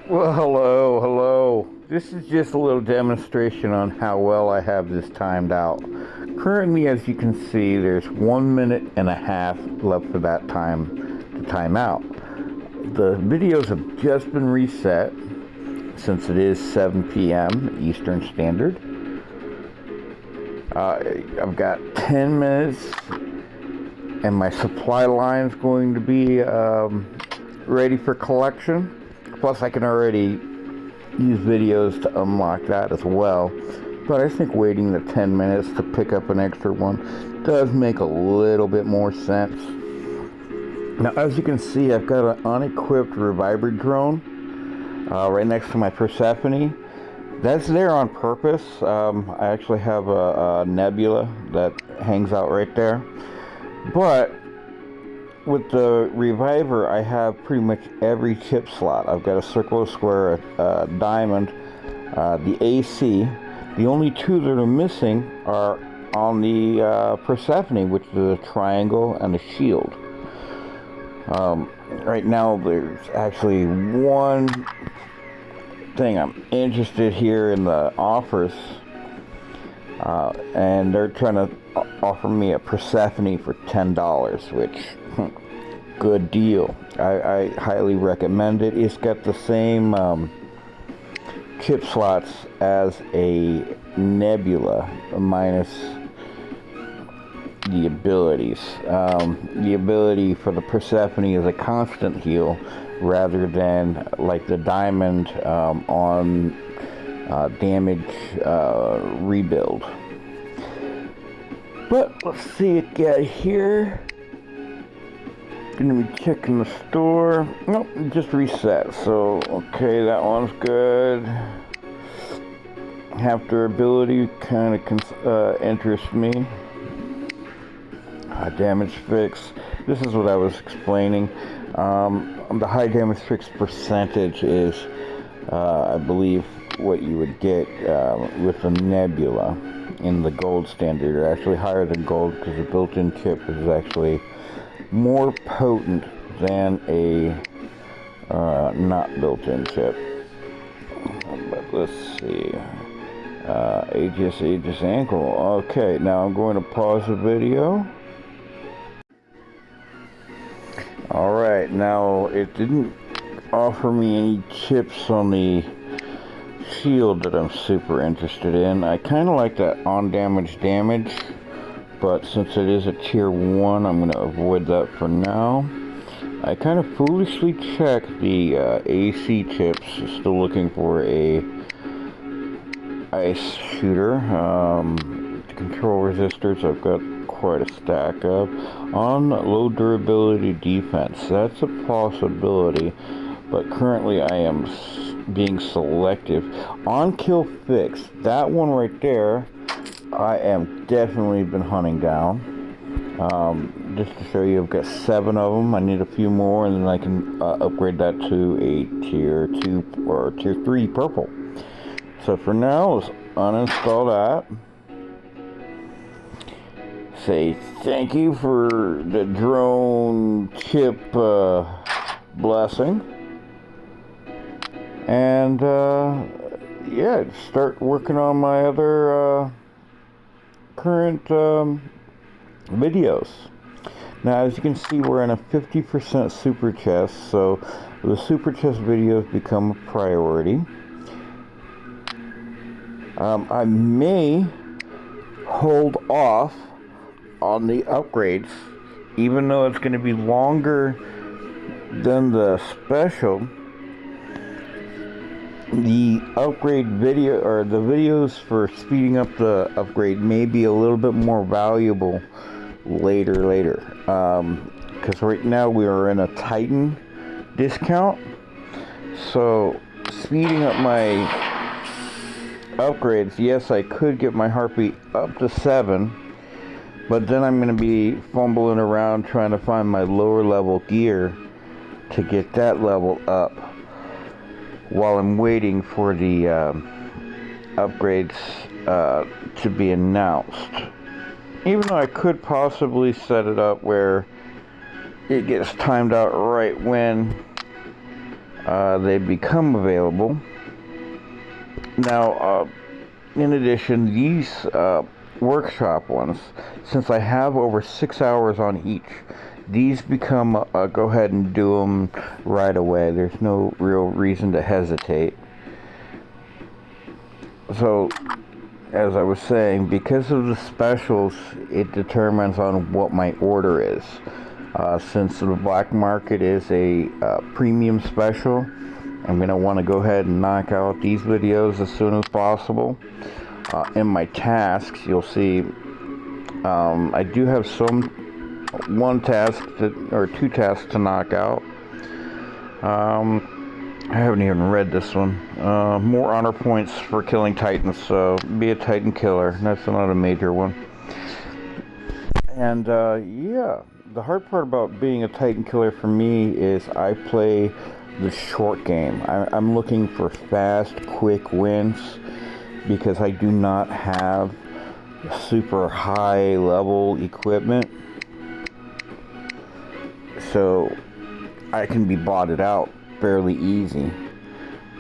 Well, hello. This is just a little demonstration on how well I have this timed out. Currently, as you can see, there's 1 minute and a half left for that time to time out. The videos have just been reset since it is 7 p.m. Eastern Standard. I've got 10 minutes and my supply line is going to be ready for collection. Plus, I can already use videos to unlock that as well. But I think waiting the 10 minutes to pick up an extra one does make a little bit more sense. Now, as you can see, I've got an unequipped Reviver drone right next to my Persephone. That's there on purpose. I actually have a Nebula that hangs out right there. But with the Reviver, I have pretty much every chip slot. I've got a circle, a square, a diamond, the AC. The only two that are missing are on the Persephone, which is a triangle and a shield. Right now, there's actually one thing I'm interested here in the offers, and they're trying to offer me a Persephone for $10, which good deal. I highly recommend it. It's got the same chip slots as a Nebula, minus the abilities. The ability for the Persephone is a constant heal rather than like the diamond on damage rebuild. But let's see it get here. Gonna be checking the store. Nope, just reset. So okay, that one's good. Half durability kind of interests me. High damage fix. This is what I was explaining. The high damage fix percentage is, I believe, what you would get with the Nebula in the gold standard. Or actually higher than gold because the built-in chip is actually more potent than a not built-in chip. But let's see. Aegis ankle. Okay, now I'm going to pause the video. Alright, now it didn't offer me any chips on the shield that I'm super interested in. I kind of like that on damage, but since it is a tier 1, I'm going to avoid that for now. I kind of foolishly checked the AC chips, still looking for a ice shooter. Control resistors, I've got quite a stack of. On low durability defense, that's a possibility, but currently I am being selective. On kill fix, that one right there, I am definitely been hunting down. Just to show you, I've got 7 of them. I need a few more, and then I can upgrade that to a tier 2 or tier 3 purple. So for now, let's uninstall that. Say thank you for the drone chip blessing. And yeah, start working on my other current videos. Now, as you can see, we're in a 50% super chest, so the super chest videos become a priority. I may hold off on the upgrades, even though it's going to be longer than the special. The upgrade video, or the videos for speeding up the upgrade, may be a little bit more valuable later. Because right now we are in a Titan discount, so speeding up my upgrades, yes, I could get my heartbeat up to 7, but then I'm going to be fumbling around trying to find my lower level gear to get that level up while I'm waiting for the upgrades to be announced. Even though I could possibly set it up where it gets timed out right when they become available. Now, in addition, these workshop ones, since I have over 6 hours on each, these become go ahead and do them right away. There's no real reason to hesitate. So, as I was saying, because of the specials, it determines on what my order is. Since the black market is a premium special, I'm going to want to go ahead and knock out these videos as soon as possible. In my tasks, you'll see I do have one task or two tasks to knock out. I haven't even read this one. More honor points for killing Titans, so be a Titan killer. That's not a major one. And yeah, the hard part about being a Titan killer for me is I play the short game. I'm looking for fast, quick wins because I do not have super high level equipment. So I can be botted out fairly easy,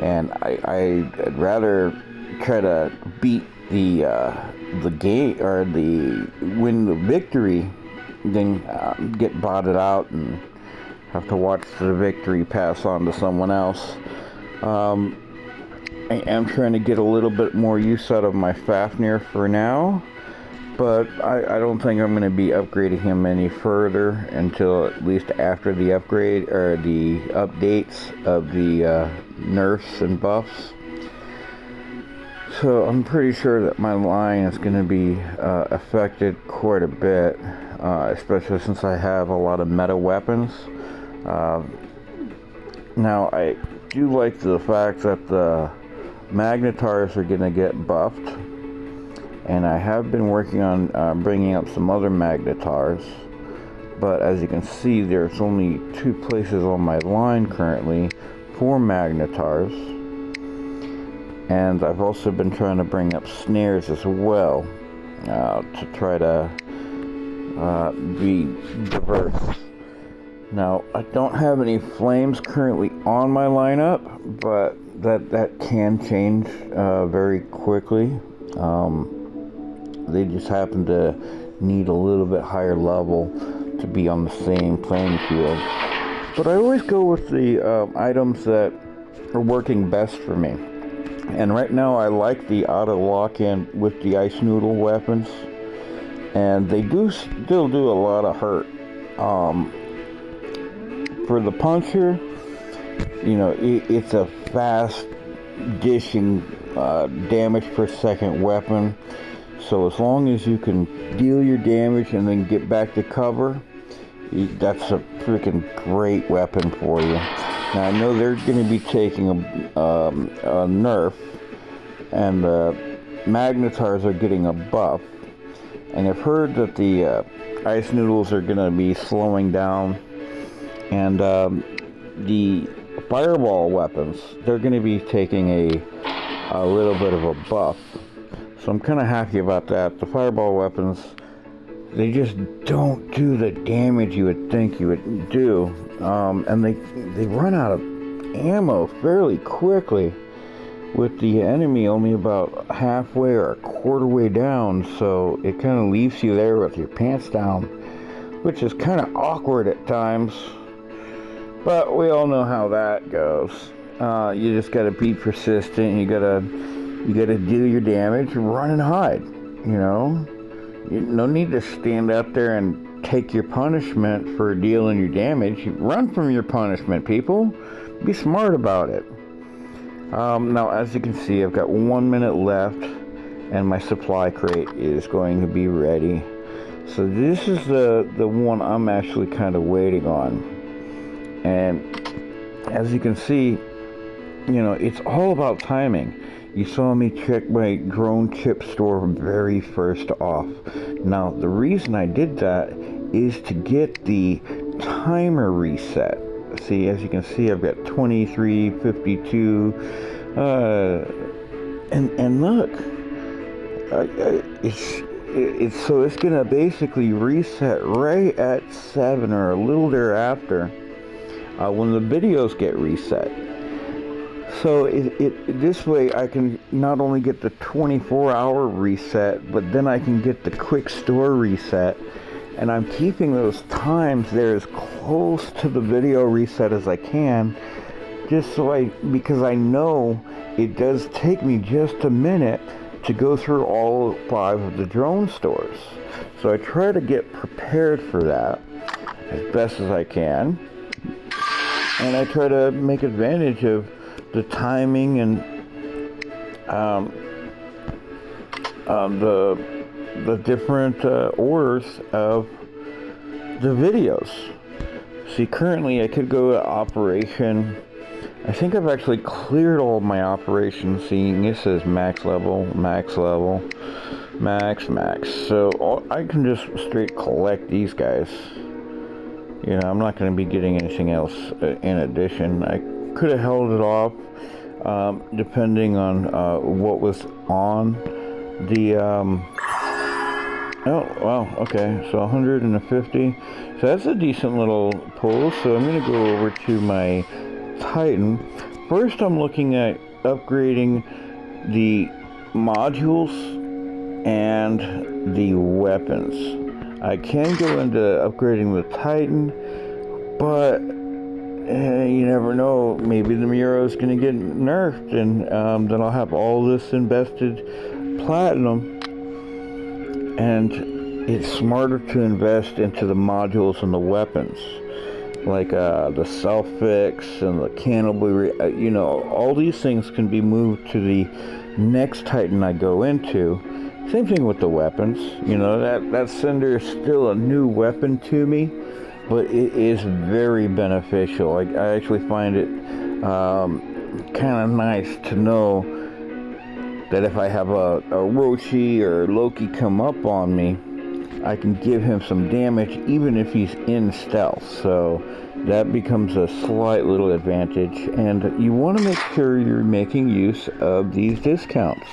and I'd rather try to beat the game or win the victory than get botted out and have to watch the victory pass on to someone else. I am trying to get a little bit more use out of my Fafnir for now, but I don't think I'm going to be upgrading him any further until at least after the upgrade or the updates of the nerfs and buffs. So I'm pretty sure that my line is going to be affected quite a bit, especially since I have a lot of meta weapons. Now I do like the fact that the Magnetars are going to get buffed. And I have been working on bringing up some other Magnetars, but as you can see, there's only 2 places on my line currently for Magnetars, and I've also been trying to bring up snares as well to try to be diverse. Now, I don't have any flames currently on my lineup, but that can change very quickly. They just happen to need a little bit higher level to be on the same playing field. But I always go with the items that are working best for me. And right now I like the auto lock-in with the Ice Noodle weapons. And they do still do a lot of hurt. For the Puncher, you know, it's a fast dishing damage per second weapon. So as long as you can deal your damage and then get back to cover, that's a freaking great weapon for you. Now I know they're going to be taking a nerf, and the Magnetars are getting a buff. And I've heard that the Ice Noodles are going to be slowing down, and the Fireball weapons, they're going to be taking a little bit of a buff. So I'm kind of happy about that. The Fireball weapons, they just don't do the damage you would think you would do. And they run out of ammo fairly quickly, with the enemy only about halfway or a quarter way down. So it kind of leaves you there with your pants down, which is kind of awkward at times. But we all know how that goes. You just gotta be persistent. You gotta do your damage, run and hide, you know? No need to stand out there and take your punishment for dealing your damage. Run from your punishment, people. Be smart about it. Now, as you can see, I've got 1 minute left, and my supply crate is going to be ready. So this is the one I'm actually kind of waiting on. And as you can see, you know, it's all about timing. You saw me check my drone chip store very first off. Now, the reason I did that is to get the timer reset. See, as you can see, I've got 23:52, and look, it's gonna basically reset right at 7 or a little thereafter when the videos get reset. So this way I can not only get the 24-hour reset, but then I can get the quick store reset. And I'm keeping those times there as close to the video reset as I can, just so because I know it does take me just a minute to go through all 5 of the drone stores. So I try to get prepared for that as best as I can. And I try to make advantage of the timing and the different orders of the videos. See, currently I could go to operation. I think I've actually cleared all of my operations. Seeing it says max level, max. So I can just straight collect these guys. You know, I'm not going to be getting anything else in addition. I could have held it off depending on what was on the oh wow, okay, so 150, so that's a decent little pull. So I'm going to go over to my Titan. First I'm looking at upgrading the modules and the weapons. I can go into upgrading the Titan, but you never know, maybe the Muro is going to get nerfed, and then I'll have all this invested platinum, and it's smarter to invest into the modules and the weapons, like the self-fix and the cannibal, you know, all these things can be moved to the next Titan I go into. Same thing with the weapons. You know, that Cinder is still a new weapon to me, but it is very beneficial. I actually find it kind of nice to know that if I have a Roshi or Loki come up on me, I can give him some damage even if he's in stealth. So that becomes a slight little advantage, and you want to make sure you're making use of these discounts.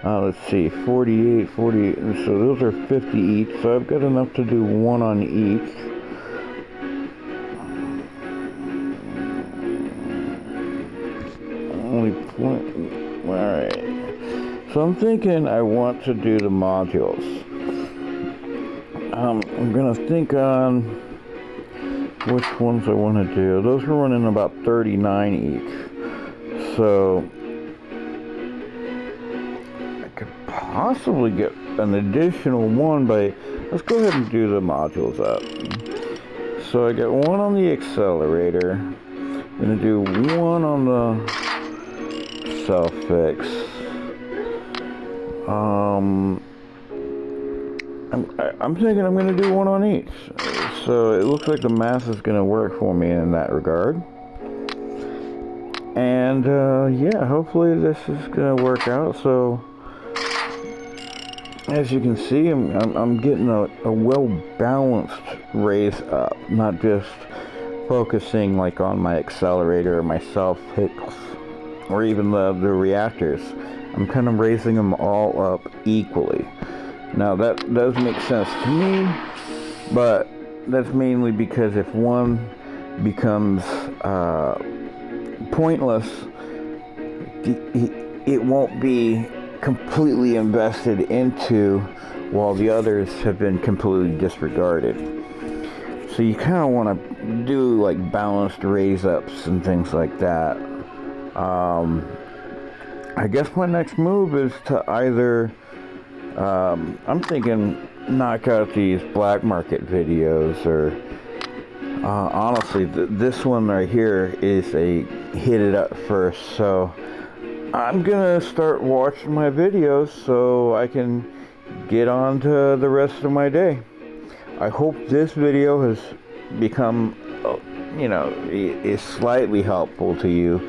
Let's see, 48, 40, so those are 50 each, so I've got enough to do one on each. Only point, alright. So I'm thinking I want to do the modules. I'm gonna think on which ones I want to do. Those are running about 39 each. So possibly get an additional one, but let's go ahead and do the modules up. So I get one on the accelerator. I'm gonna do one on the self-fix. I'm thinking I'm gonna do one on each. So it looks like the math is gonna work for me in that regard. And yeah, hopefully this is gonna work out. So as you can see, I'm getting a well-balanced raise up, not just focusing like on my accelerator or my self-fix or even the reactors. I'm kind of raising them all up equally. Now that does make sense to me, but that's mainly because if one becomes pointless, it won't be completely invested into, while the others have been completely disregarded. So you kind of want to do like balanced raise ups and things like that. I guess my next move is to either I'm thinking knock out these black market videos, or honestly this one right here is a hit it up first. So I'm gonna start watching my videos so I can get on to the rest of my day. I hope this video has become, you know, is slightly helpful to you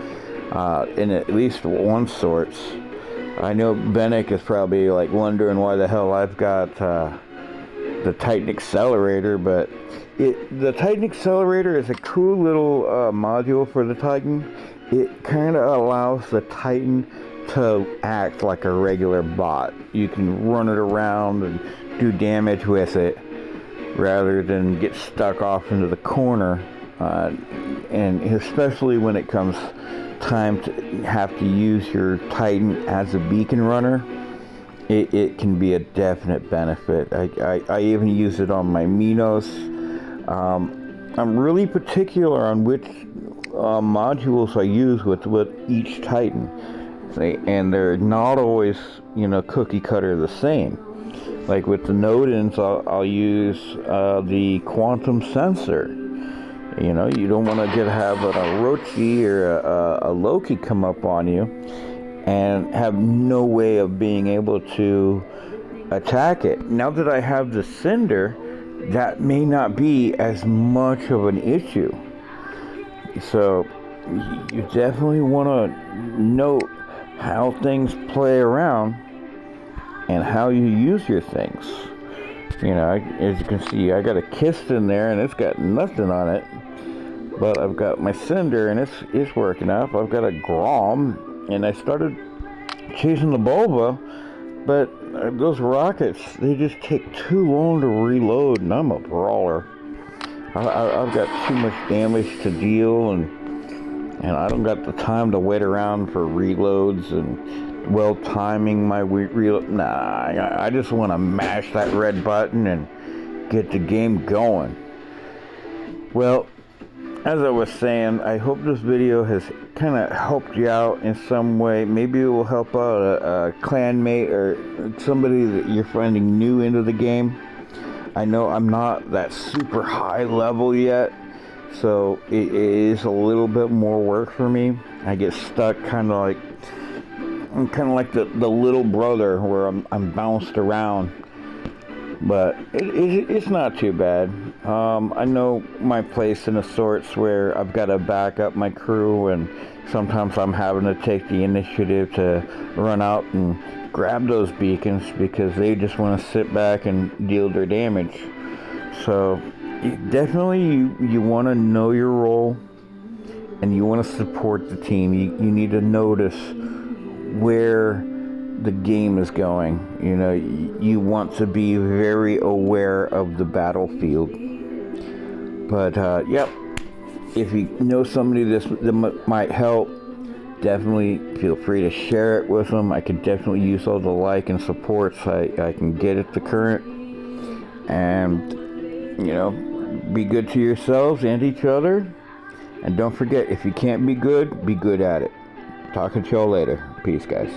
in at least one sorts. I know Benek is probably like wondering why the hell I've got the Titan accelerator, but the Titan accelerator is a cool little module for the Titan. It kind of allows the Titan to act like a regular bot. You can run it around and do damage with it rather than get stuck off into the corner. And especially when it comes time to have to use your Titan as a beacon runner, it can be a definite benefit. I even use it on my Minos. I'm really particular on which modules I use with each Titan, and they're not always, cookie cutter the same. Like with the Nodens, I'll use the quantum sensor. You don't want to have a Orochi or a Loki come up on you and have no way of being able to attack it. Now that I have the Cinder, that may not be as much of an issue. So you definitely want to note how things play around and how you use your things. As you can see, I got a Kist in there and it's got nothing on it, but I've got my Cinder and it's working out. I've got a Grom, and I started chasing the Bulba, but those rockets, they just take too long to reload, and I'm a brawler. I've got too much damage to deal, and I don't got the time to wait around for reloads and timing my reload. Nah, I just want to mash that red button and get the game going. Well, as I was saying, I hope this video has kind of helped you out in some way. Maybe it will help out a clanmate or somebody that you're finding new into the game. I know I'm not that super high level yet, so it is a little bit more work for me. I get stuck I'm kind of like the little brother where I'm bounced around. But it's not too bad. I know my place in the sorts where I've got to back up my crew, and sometimes I'm having to take the initiative to run out and grab those beacons because they just want to sit back and deal their damage. So definitely you want to know your role, and you want to support the team. You need to notice where the game is going. You want to be very aware of the battlefield. But if you know somebody that might help, definitely feel free to share it with them. I could definitely use all the like and supports I can get at the current. And be good to yourselves and each other. And don't forget, if you can't be good at it. Talking to y'all later. Peace, guys.